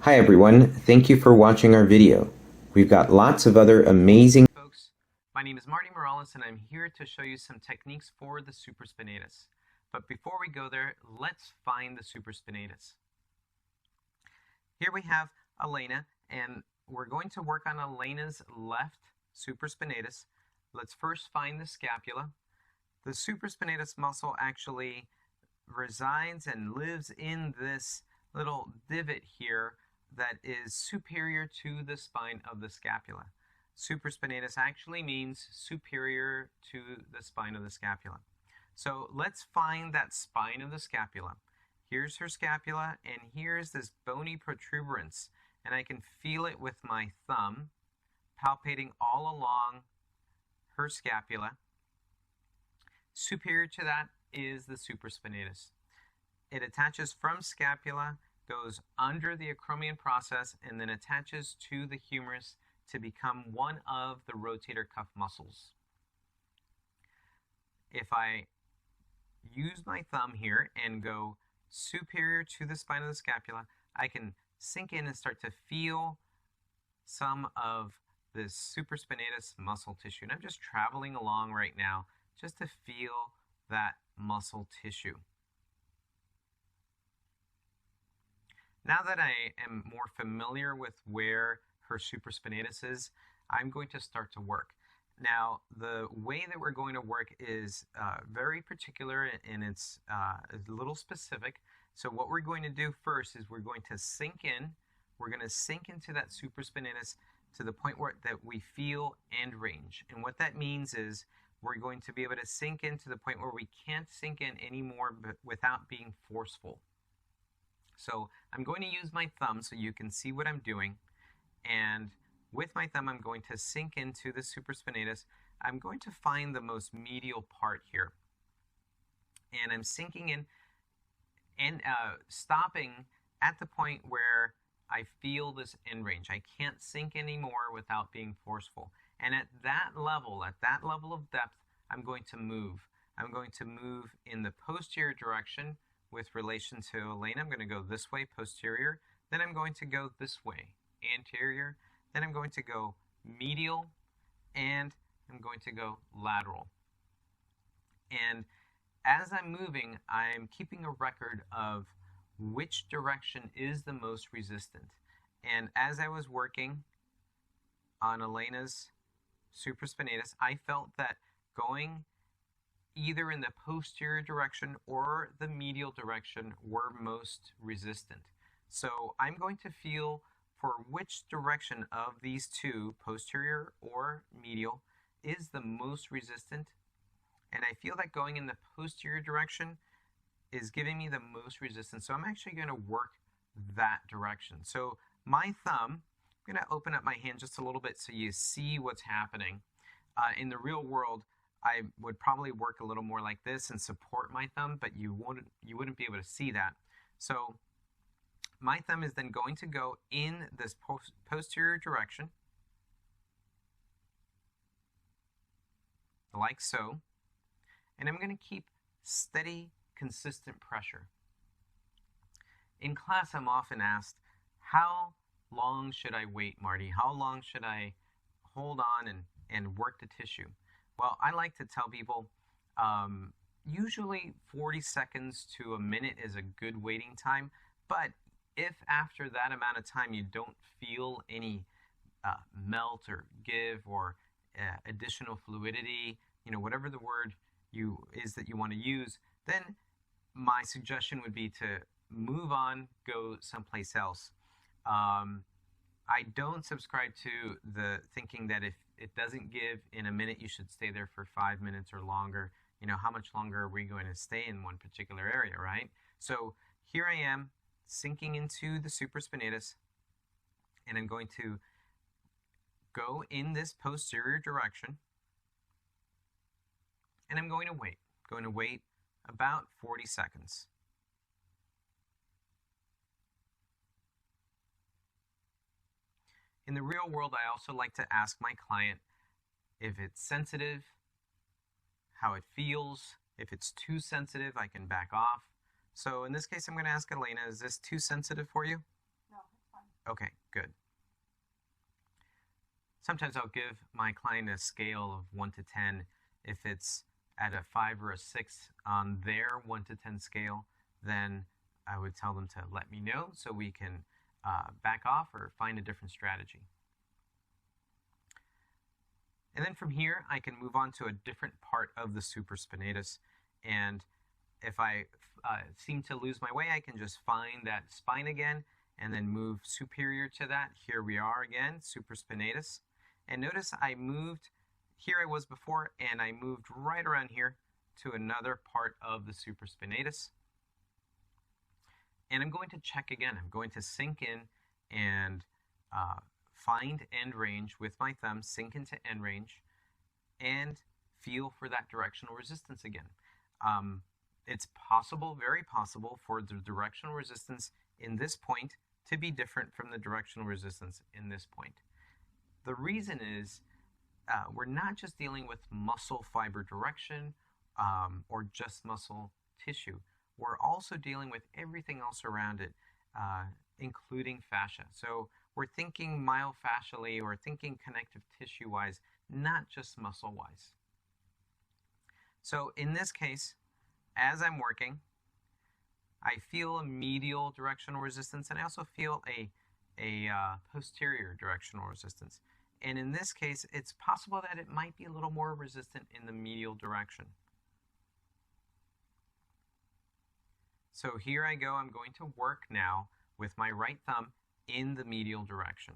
Hi everyone, thank you for watching our video. We've got lots of other amazing Folks, my name is Marty Morales and I'm here to show you some techniques for the supraspinatus. But before we go there, let's find the supraspinatus. Here we have Elena and we're going to work on Elena's left supraspinatus. Let's first find the scapula. The supraspinatus muscle actually resides and lives in this little divot here that is superior to the spine of the scapula. Supraspinatus actually means superior to the spine of the scapula. So let's find that spine of the scapula. Here's her scapula, and here's this bony protuberance, and I can feel it with my thumb, palpating all along her scapula. Superior to that is the supraspinatus. It attaches from scapula, goes under the acromion process, and then attaches to the humerus to become one of the rotator cuff muscles. If I use my thumb here and go superior to the spine of the scapula, I can sink in and start to feel some of this supraspinatus muscle tissue. And I'm just traveling along right now just to feel that muscle tissue. Now that I am more familiar with where her supraspinatus is, I'm going to start to work. Now, the way that we're going to work is very particular and it's a little specific. So what we're going to do first is we're going to sink in. We're going to sink into that supraspinatus to the point where that we feel end range. And what that means is we're going to be able to sink in to the point where we can't sink in anymore but without being forceful. So I'm going to use my thumb so you can see what I'm doing. And with my thumb, I'm going to sink into the supraspinatus. I'm going to find the most medial part here. And I'm sinking in and stopping at the point where I feel this end range. I can't sink anymore without being forceful. And at that level of depth, I'm going to move. I'm going to move in the posterior direction with relation to Elena. I'm going to go this way, posterior. Then I'm going to go this way, anterior. Then I'm going to go medial, and I'm going to go lateral. And as I'm moving, I'm keeping a record of which direction is the most resistant. And as I was working on Elena's supraspinatus, I felt that going either in the posterior direction or the medial direction were most resistant. So I'm going to feel for which direction of these two, posterior or medial, is the most resistant. And I feel that going in the posterior direction is giving me the most resistance. So I'm actually going to work that direction. So my thumb, I'm going to open up my hand just a little bit so you see what's happening. In the real world, I would probably work a little more like this and support my thumb, but you wouldn't be able to see that. So my thumb is then going to go in this posterior direction, like so, and I'm going to keep steady, consistent pressure. In class, I'm often asked, how long should I wait, Marty? How long should I hold on and work the tissue? Well, I like to tell people usually 40 seconds to a minute is a good waiting time, but if after that amount of time you don't feel any melt or give or additional fluidity, whatever the word is that you want to use, then my suggestion would be to move on, go someplace else. I don't subscribe to the thinking that if it doesn't give in a minute, you should stay there for 5 minutes or longer. How much longer are we going to stay in one particular area, right? So here I am sinking into the supraspinatus, and I'm going to go in this posterior direction, and I'm going to wait about 40 seconds. In the real world, I also like to ask my client if it's sensitive, how it feels. If it's too sensitive, I can back off. So in this case, I'm going to ask Elena, is this too sensitive for you? No, it's fine. Okay, good. Sometimes I'll give my client a scale of 1 to 10. If it's at a 5 or a 6 on their 1 to 10 scale, then I would tell them to let me know so we can back off or find a different strategy. And then from here, I can move on to a different part of the supraspinatus. And if I seem to lose my way, I can just find that spine again and then move superior to that. Here we are again, supraspinatus. And notice I moved, here I was before, and I moved right around here to another part of the supraspinatus. And I'm going to check again. I'm going to sink in and find end range with my thumb, sink into end range, and feel for that directional resistance again. It's possible, very possible, for the directional resistance in this point to be different from the directional resistance in this point. The reason is we're not just dealing with muscle fiber direction or just muscle tissue. We're also dealing with everything else around it, including fascia. So we're thinking myofascially or thinking connective tissue-wise, not just muscle-wise. So in this case, as I'm working, I feel a medial directional resistance, and I also feel a posterior directional resistance. And in this case, it's possible that it might be a little more resistant in the medial direction. So here I go. I'm going to work now with my right thumb in the medial direction.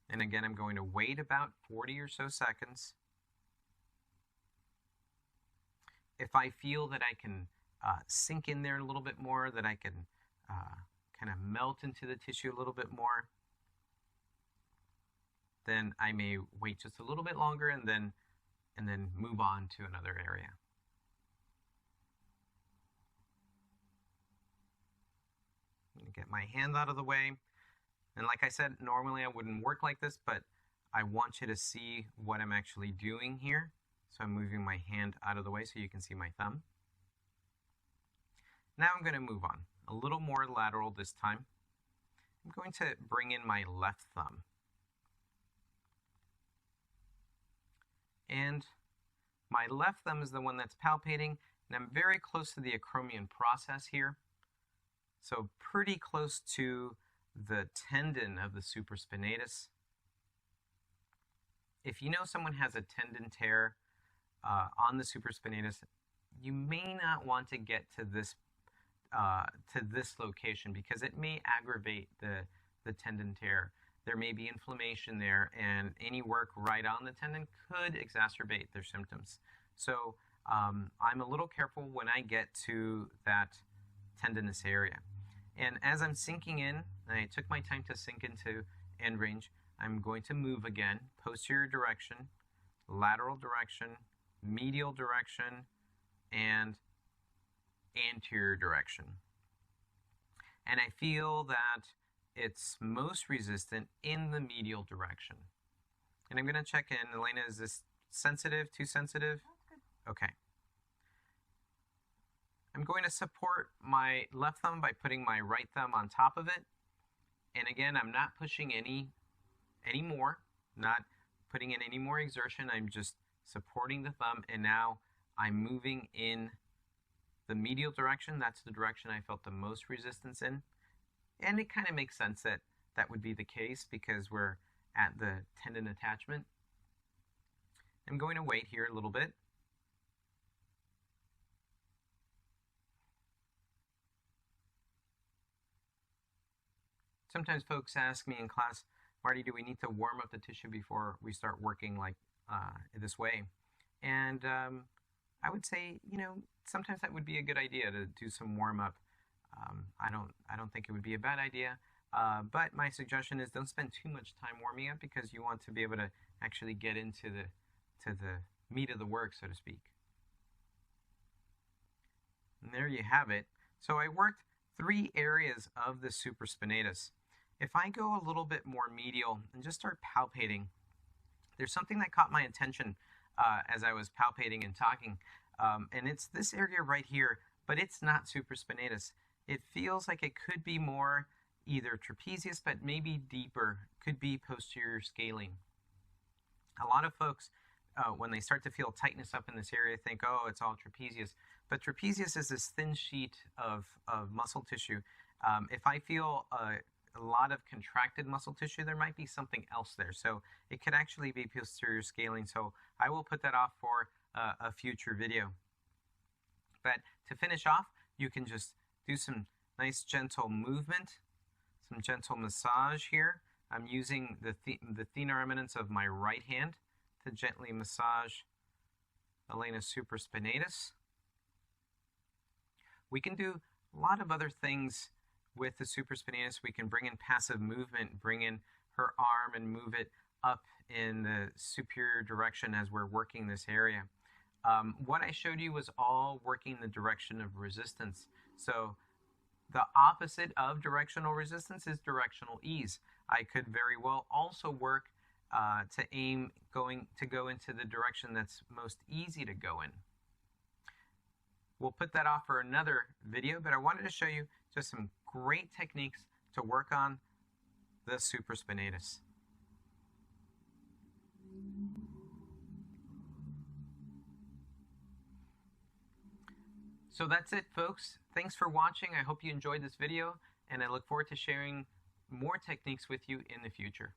And again, I'm going to wait about 40 or so seconds. If I feel that I can sink in there a little bit more, that I can kind of melt into the tissue a little bit more, then I may wait just a little bit longer and then move on to another area. Get my hand out of the way. And like I said, normally I wouldn't work like this, but I want you to see what I'm actually doing here. So I'm moving my hand out of the way so you can see my thumb. Now I'm going to move on. A little more lateral this time. I'm going to bring in my left thumb. And my left thumb is the one that's palpating, and I'm very close to the acromion process here. So pretty close to the tendon of the supraspinatus. If you know someone has a tendon tear on the supraspinatus, you may not want to get to this location because it may aggravate the tendon tear. There may be inflammation there, and any work right on the tendon could exacerbate their symptoms. So I'm a little careful when I get to that tendinous area. And as I'm sinking in, and I took my time to sink into end range, I'm going to move again, posterior direction, lateral direction, medial direction, and anterior direction. And I feel that it's most resistant in the medial direction. And I'm going to check in. Elena, is this sensitive, too sensitive? That's good. Okay. I'm going to support my left thumb by putting my right thumb on top of it. And again, I'm not pushing any more, not putting in any more exertion. I'm just supporting the thumb, and now I'm moving in the medial direction. That's the direction I felt the most resistance in. And it kind of makes sense that that would be the case because we're at the tendon attachment. I'm going to wait here a little bit. Sometimes folks ask me in class, Marty, do we need to warm up the tissue before we start working like this way? And I would say, sometimes that would be a good idea to do some warm up. I don't think it would be a bad idea, but my suggestion is don't spend too much time warming up because you want to be able to actually get into the meat of the work, so to speak. And there you have it. So I worked 3 areas of the supraspinatus. If I go a little bit more medial and just start palpating, there's something that caught my attention as I was palpating and talking, and it's this area right here, but it's not supraspinatus. It feels like it could be more either trapezius, but maybe deeper, could be posterior scalene. A lot of folks, when they start to feel tightness up in this area, think, oh, it's all trapezius. But trapezius is this thin sheet of muscle tissue. If I feel a lot of contracted muscle tissue, there might be something else there. So it could actually be posterior scalene. So I will put that off for a future video. But to finish off, you can just do some nice gentle movement, some gentle massage here. I'm using the thenar eminence of my right hand to gently massage the lena supraspinatus. We can do a lot of other things with the supraspinatus. We can bring in passive movement, bring in her arm and move it up in the superior direction as we're working this area. What I showed you was all working the direction of resistance. So the opposite of directional resistance is directional ease. I could very well also work to go into the direction that's most easy to go in. We'll put that off for another video, but I wanted to show you just some great techniques to work on the supraspinatus. So that's it, folks. Thanks for watching. I hope you enjoyed this video, and I look forward to sharing more techniques with you in the future.